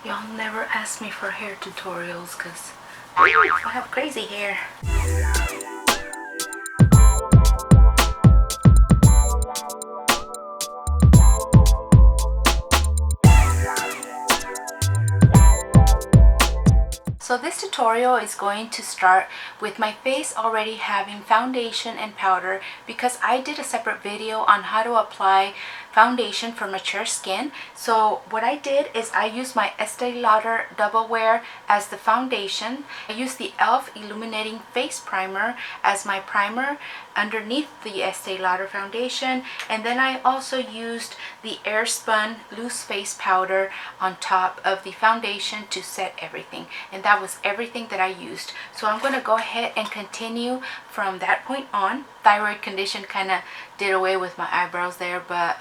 Y'all never ask me for hair tutorials because I have crazy hair. So this tutorial is going to start with my face already having foundation and powder because I did a separate video on how to apply foundation for mature skin. So what I did is I used my Estee Lauder Double Wear as the foundation. I used the e.l.f. Illuminating Face Primer as my primer underneath the Estee Lauder foundation, and then I also used the Airspun Loose Face Powder on top of the foundation to set everything, and that was everything that I used. So I'm going to go ahead and continue from that point on. Thyroid condition kind of did away with my eyebrows there, but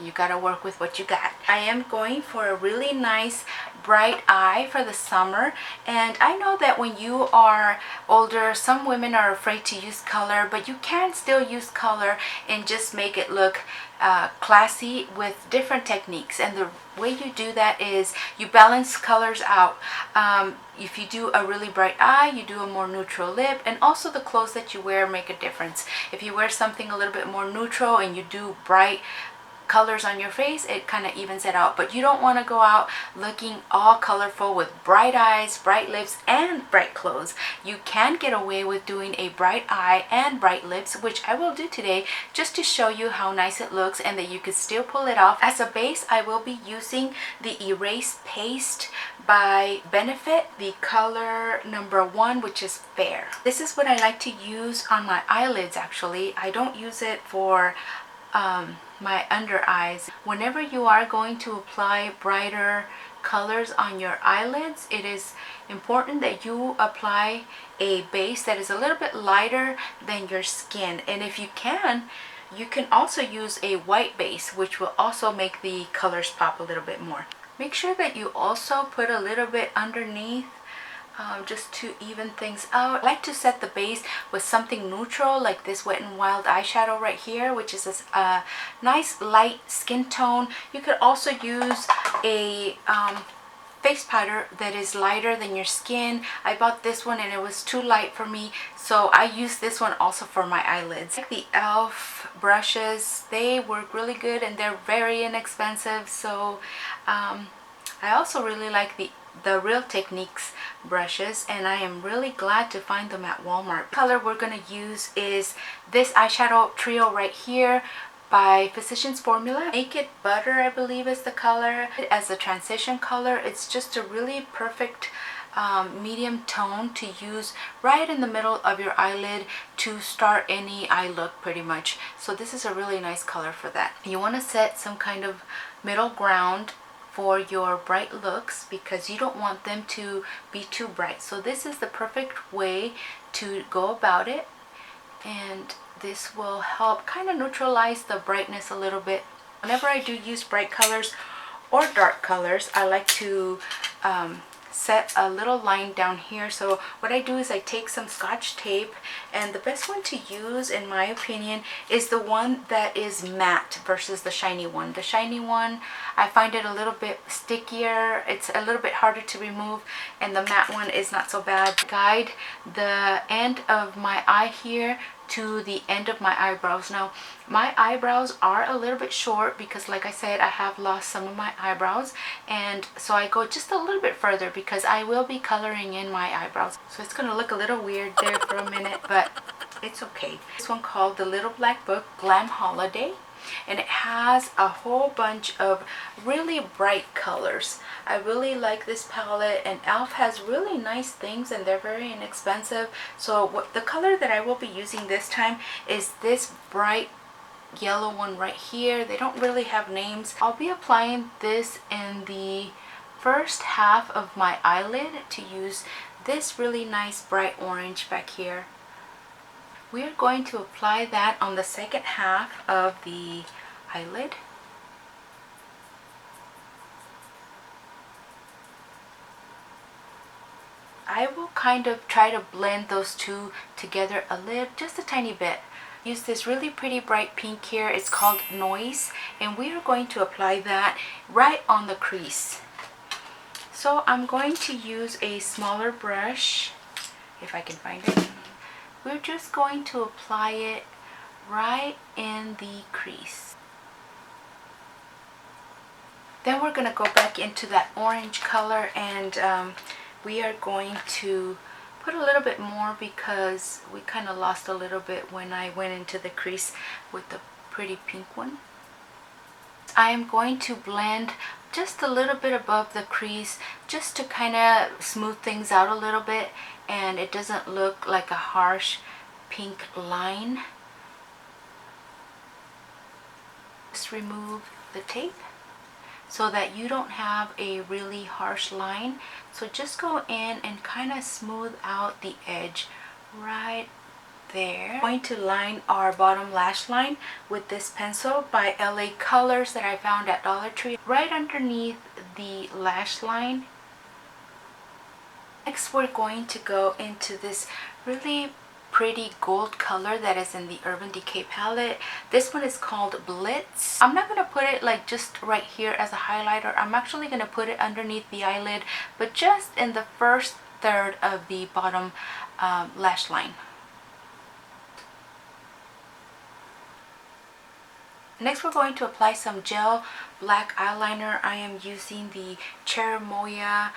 you gotta work with what you got. I am going for a really nice bright eye for the summer, and I know that when you are older, some women are afraid to use color, but you can still use color and just make it look classy with different techniques. And the way you do that is you balance colors out. If you do a really bright eye, you do a more neutral lip, and also the clothes that you wear make a difference. If you wear something a little bit more neutral and you do bright colors on your face, it kind of evens it out. But you don't want to go out looking all colorful with bright eyes, bright lips, and bright clothes. You can get away with doing a bright eye and bright lips, which I will do today just to show you how nice it looks and that you can still pull it off. As a base, I will be using the Erase Paste by Benefit, the color number 1, which is Fair. This is what I like to use on my eyelids. Actually, I don't use it for my under eyes. Whenever you are going to apply brighter colors on your eyelids, it is important that you apply a base that is a little bit lighter than your skin. And if you can also use a white base, which will also make the colors pop a little bit more. Make sure that you also put a little bit underneath just to even things out. I like to set the base with something neutral like this Wet n Wild eyeshadow right here, which is a nice light skin tone. You could also use a face powder that is lighter than your skin. I bought this one and it was too light for me, so I use this one also for my eyelids. Like the e.l.f. brushes, they work really good and they're very inexpensive. So I also really like the Real Techniques brushes, and I am really glad to find them at Walmart. The color we're going to use is this eyeshadow trio right here by Physicians Formula. Naked Butter, I believe, is the color. As a transition color, it's just a really perfect medium tone to use right in the middle of your eyelid to start any eye look pretty much. So this is a really nice color for that. You want to set some kind of middle ground for your bright looks because you don't want them to be too bright. So this is the perfect way to go about it, and this will help kind of neutralize the brightness a little bit. Whenever I do use bright colors or dark colors, I like to set a little line down here. So what I do is I take some Scotch tape, and the best one to use in my opinion is the one that is matte versus the shiny one. The shiny one, I find it a little bit stickier, it's a little bit harder to remove, and the matte one is not so bad. Guide the end of my eye here to the end of my eyebrows. Now my eyebrows are a little bit short because, like I said, I have lost some of my eyebrows, and so I go just a little bit further because I will be coloring in my eyebrows. So it's going to look a little weird there for a minute, but it's okay. This one called the Little Black Book Glam Holiday, and it has a whole bunch of really bright colors. I really like this palette, and e.l.f. has really nice things and they're very inexpensive. So the color that I will be using this time is this bright yellow one right here. They don't really have names. I'll be applying this in the first half of my eyelid to use this really nice bright orange back here. We are going to apply that on the second half of the eyelid. I will kind of try to blend those two together a little, just a tiny bit. Use this really pretty bright pink here. It's called Noise, and we are going to apply that right on the crease. So I'm going to use a smaller brush, if I can find it. We're just going to apply it right in the crease. Then we're going to go back into that orange color, and we are going to put a little bit more because we kind of lost a little bit when I went into the crease with the pretty pink one. I am going to blend just a little bit above the crease just to kind of smooth things out a little bit, and it doesn't look like a harsh pink line. Just remove the tape so that you don't have a really harsh line. So just go in and kind of smooth out the edge right there. I'm going to line our bottom lash line with this pencil by LA Colors that I found at Dollar Tree, right underneath the lash line. Next, we're going to go into this really pretty gold color that is in the Urban Decay palette. This one is called Blitz. I'm not going to put it like just right here as a highlighter. I'm actually going to put it underneath the eyelid, but just in the first third of the bottom lash line. Next, we're going to apply some gel black eyeliner. I am using the Cherimoya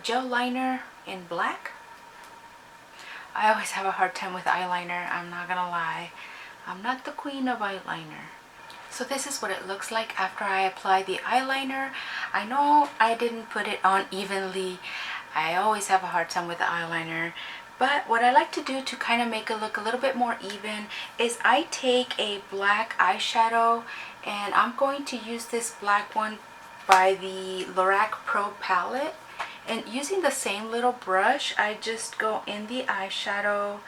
gel liner in black. I always have a hard time with eyeliner, I'm not gonna lie. I'm not the queen of eyeliner. So this is what it looks like after I apply the eyeliner. I know I didn't put it on evenly. I always have a hard time with the eyeliner. But what I like to do to kind of make it look a little bit more even is I take a black eyeshadow, and I'm going to use this black one by the Lorac Pro palette. And using the same little brush, I just go in the eyeshadow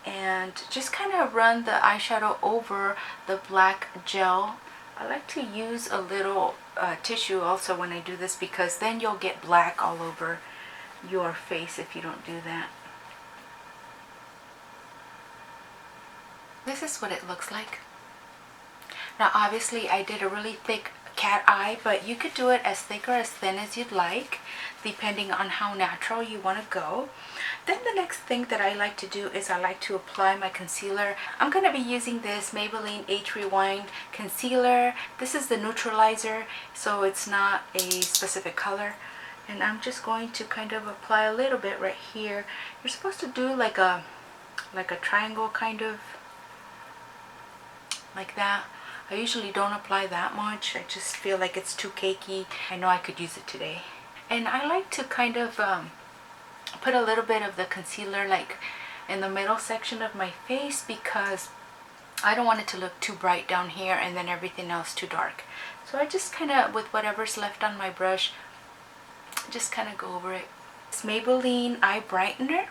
and just kind of run the eyeshadow over the black gel. I like to use a little tissue also when I do this, because then you'll get black all over your face if you don't do that. This is what it looks like. Now obviously I did a really thick cat eye, but you could do it as thick or as thin as you'd like, depending on how natural you want to go. Then the next thing that I like to do is I like to apply my concealer. I'm going to be using this Maybelline Age Rewind concealer. This is the neutralizer, so it's not a specific color. And I'm just going to kind of apply a little bit right here. You're supposed to do like a triangle, kind of like that. I usually don't apply that much. I just feel like it's too cakey. I know I could use it today. And I like to kind of put a little bit of the concealer like in the middle section of my face, because I don't want it to look too bright down here and then everything else too dark. So I just kind of, with whatever's left on my brush, just kind of go over it. It's Maybelline Eye Brightener,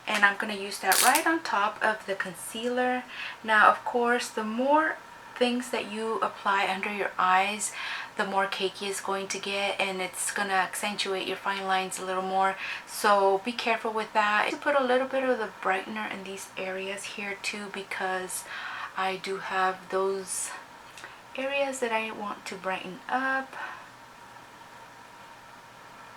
and I'm going to use that right on top of the concealer. Now of course, the more things that you apply under your eyes, the more cakey it's going to get, and it's going to accentuate your fine lines a little more. So be careful with that. I put a little bit of the brightener in these areas here too, because I do have those areas that I want to brighten up.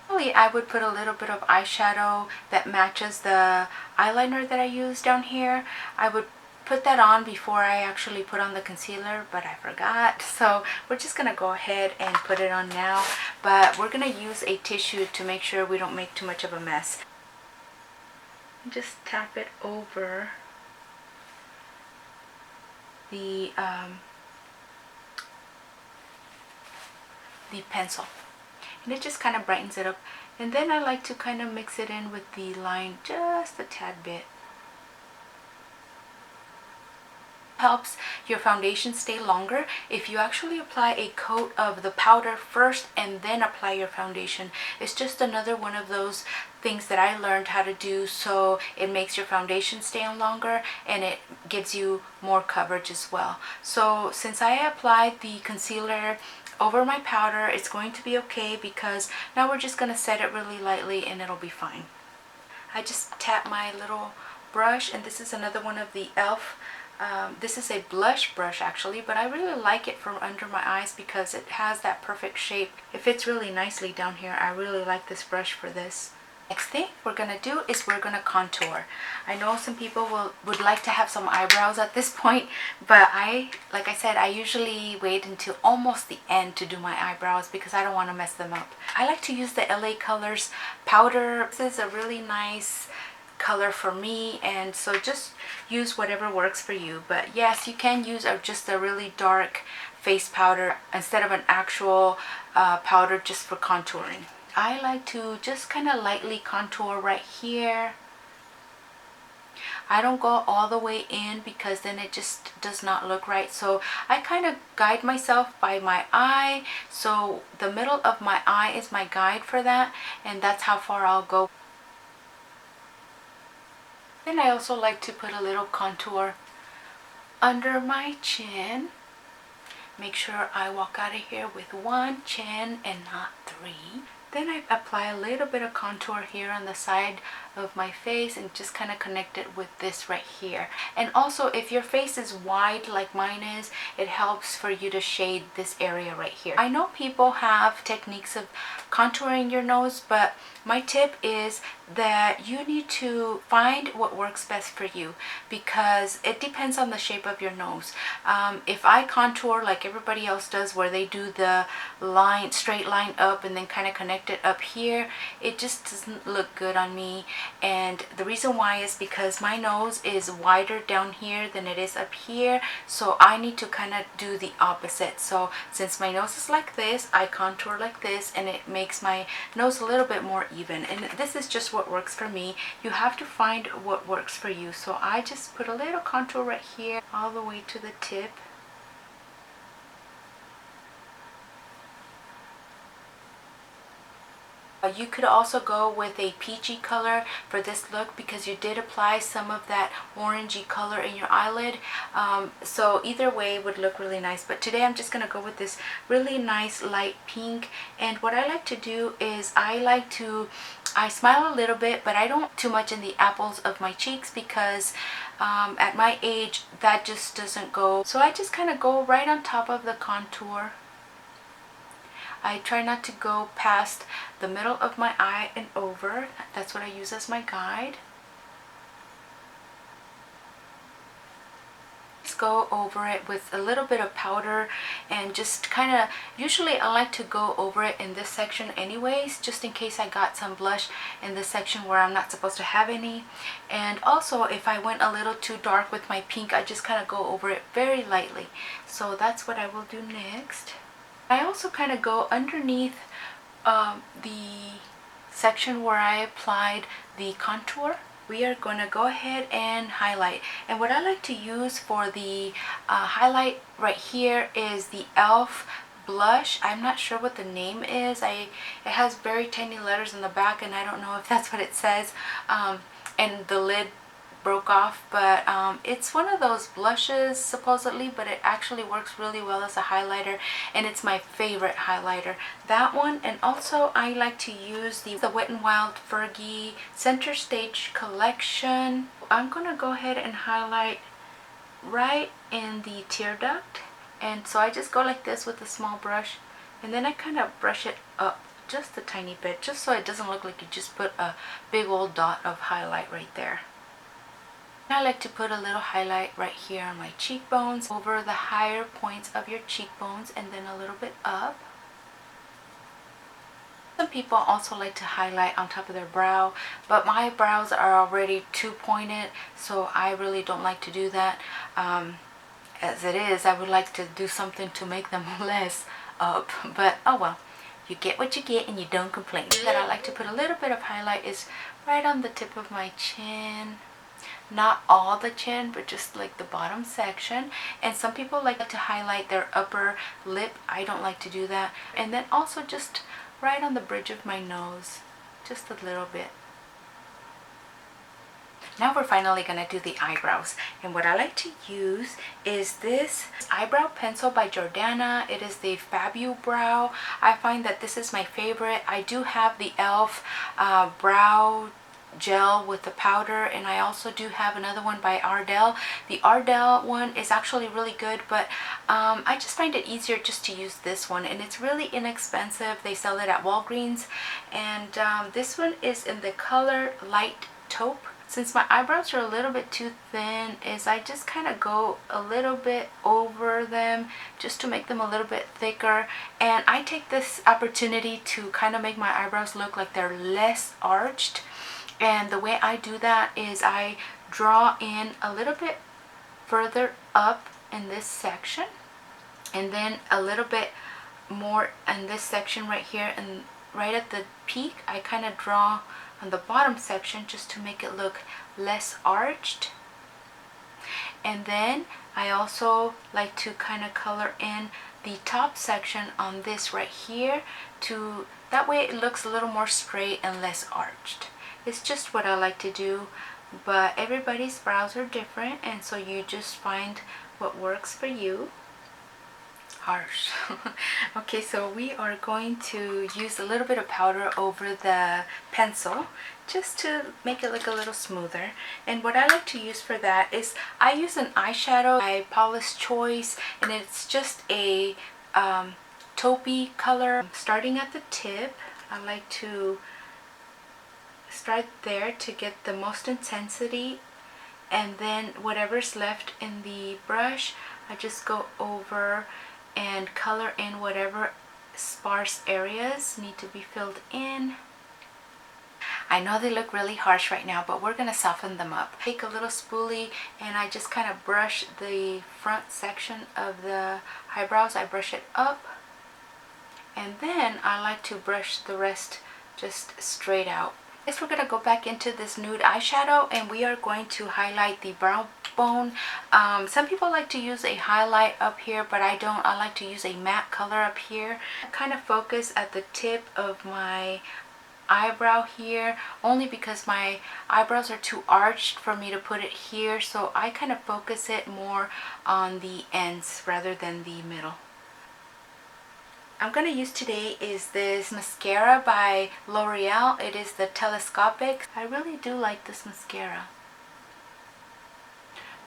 I would put a little bit of eyeshadow that matches the eyeliner that I use down here. I would put that on before I actually put on the concealer, but I forgot. So we're just going to go ahead and put it on now. But we're going to use a tissue to make sure we don't make too much of a mess. Just tap it over the pencil. And it just kind of brightens it up. And then I like to kind of mix it in with the line just a tad bit. Helps your foundation stay longer if you actually apply a coat of the powder first and then apply your foundation. It's just another one of those things that I learned how to do, so it makes your foundation stay on longer and it gives you more coverage as well. So since I applied the concealer over my powder, it's going to be okay, because now we're just going to set it really lightly and it'll be fine. I just tap my little brush, and this is another one of the e.l.f. This is a blush brush actually, but I really like it for under my eyes because it has that perfect shape. It fits really nicely down here. I really like this brush for this. Next thing we're gonna do is we're gonna contour. I know some people would like to have some eyebrows at this point, but like I said, I usually wait until almost the end to do my eyebrows because I don't want to mess them up. I like to use the LA Colors powder. This is a really nice color for me, and so just use whatever works for you. But yes, you can use just a really dark face powder instead of an actual powder just for contouring. I like to just kind of lightly contour right here. I don't go all the way in because then it just does not look right. So I kind of guide myself by my eye. So the middle of my eye is my guide for that, and that's how far I'll go. Then I also like to put a little contour under my chin. Make sure I walk out of here with one chin and not three. Then I apply a little bit of contour here on the side of my face and just kind of connect it with this right here. And also, if your face is wide like mine is, it helps for you to shade this area right here. I know people have techniques of contouring your nose, but my tip is that you need to find what works best for you because it depends on the shape of your nose. If I contour like everybody else does, where they do the straight line up and then kind of connect it up here, it just doesn't look good on me. And the reason why is because my nose is wider down here than it is up here, so I need to kind of do the opposite. So since my nose is like this, I contour like this, and it makes my nose a little bit more even. And this is just what works for me. You have to find what works for you. So I just put a little contour right here all the way to the tip. You could also go with a peachy color for this look because you did apply some of that orangey color in your eyelid. So either way would look really nice. But today I'm just going to go with this really nice light pink. And what I like to do is I smile a little bit, but I don't too much in the apples of my cheeks because at my age that just doesn't go. So I just kind of go right on top of the contour. I try not to go past the middle of my eye and over. That's what I use as my guide. Just go over it with a little bit of powder and just kind of, usually I like to go over it in this section anyways, just in case I got some blush in this section where I'm not supposed to have any. And also if I went a little too dark with my pink, I just kind of go over it very lightly. So that's what I will do next. I also kind of go underneath the section where I applied the contour. We are going to go ahead and highlight. And what I like to use for the highlight right here is the e.l.f. blush. I'm not sure what the name is. It has very tiny letters in the back and I don't know if that's what it says. And the lid broke off, but it's one of those blushes supposedly, but it actually works really well as a highlighter, and it's my favorite highlighter, that one. And also I like to use the Wet n Wild Fergie Center Stage collection. I'm gonna go ahead and highlight right in the tear duct, and so I just go like this with a small brush, and then I kind of brush it up just a tiny bit, just so it doesn't look like you just put a big old dot of highlight right there. I like to put a little highlight right here on my cheekbones, over the higher points of your cheekbones, and then a little bit up. Some people also like to highlight on top of their brow, but my brows are already too pointed, so I really don't like to do that. As it is, I would like to do something to make them less up, but oh well. You get what you get and you don't complain. That I like to put a little bit of highlight is right on the tip of my chin. Not all the chin, but just like the bottom section. And some people like to highlight their upper lip. I don't like to do that. And then also just right on the bridge of my nose, just a little bit. Now we're finally gonna do the eyebrows, and what I like to use is this eyebrow pencil by Jordana. It is the Fabu Brow. I find that this is my favorite. I do have the e.l.f. Brow gel with the powder, and I also do have another one by Ardell. The Ardell one is actually really good, but I just find it easier just to use this one, and it's really inexpensive. They sell it at Walgreens, and this one is in the color Light Taupe. Since my eyebrows are a little bit too thin, I just kind of go a little bit over them just to make them a little bit thicker. And I take this opportunity to kind of make my eyebrows look like they're less arched. And the way I do that is I draw in a little bit further up in this section, and then a little bit more in this section right here, and right at the peak I kind of draw on the bottom section just to make it look less arched. And then I also like to kind of color in the top section on this right here, to that way it looks a little more straight and less arched. It's just what I like to do, but everybody's brows are different, and so you just find what works for you. Harsh. Okay, so we are going to use a little bit of powder over the pencil just to make it look a little smoother. And what I like to use for that is I use an eyeshadow by Paula's Choice, and it's just a taupey color. Starting at the tip, I like to start there to get the most intensity, and then whatever's left in the brush, I just go over and color in whatever sparse areas need to be filled in. I know they look really harsh right now, but we're gonna soften them up. Take a little spoolie and I just kind of brush the front section of the eyebrows. I brush it up, and then I like to brush the rest just straight out. Next, we're gonna go back into this nude eyeshadow, and we are going to highlight the brow bone. Some people like to use a highlight up here, but I don't. I like to use a matte color up here. I kind of focus at the tip of my eyebrow here, only because my eyebrows are too arched for me to put it here, so I kind of focus it more on the ends rather than the middle. I'm going to use today is this mascara by L'Oreal. It is the Telescopic. I really do like this mascara.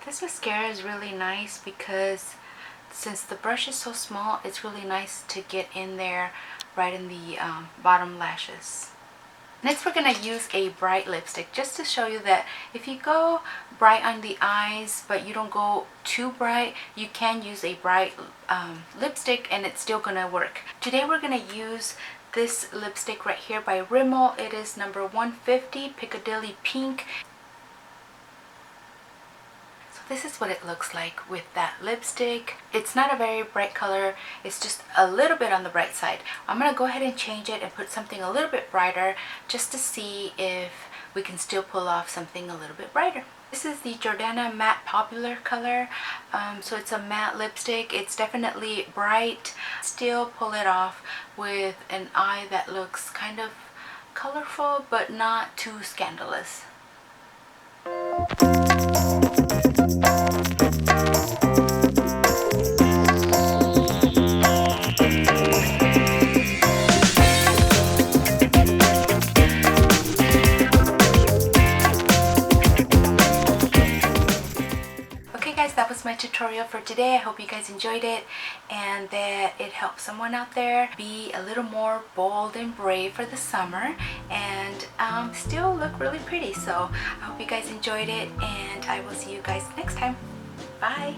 This mascara is really nice because since the brush is so small, it's really nice to get in there right in the bottom lashes. Next, we're going to use a bright lipstick just to show you that if you go bright on the eyes but you don't go too bright, you can use a bright lipstick and it's still going to work. Today we're going to use this lipstick right here by Rimmel. It is number 150 Piccadilly Pink. This is what it looks like with that lipstick. It's not a very bright color. It's just a little bit on the bright side. I'm going to go ahead and change it and put something a little bit brighter just to see if we can still pull off something a little bit brighter. This is the Jordana Matte Popular color. So it's a matte lipstick. It's definitely bright. Still pull it off with an eye that looks kind of colorful but not too scandalous. That was my tutorial for today. I hope you guys enjoyed it and that it helped someone out there be a little more bold and brave for the summer and still look really pretty. So I hope you guys enjoyed it, and I will see you guys next time. Bye.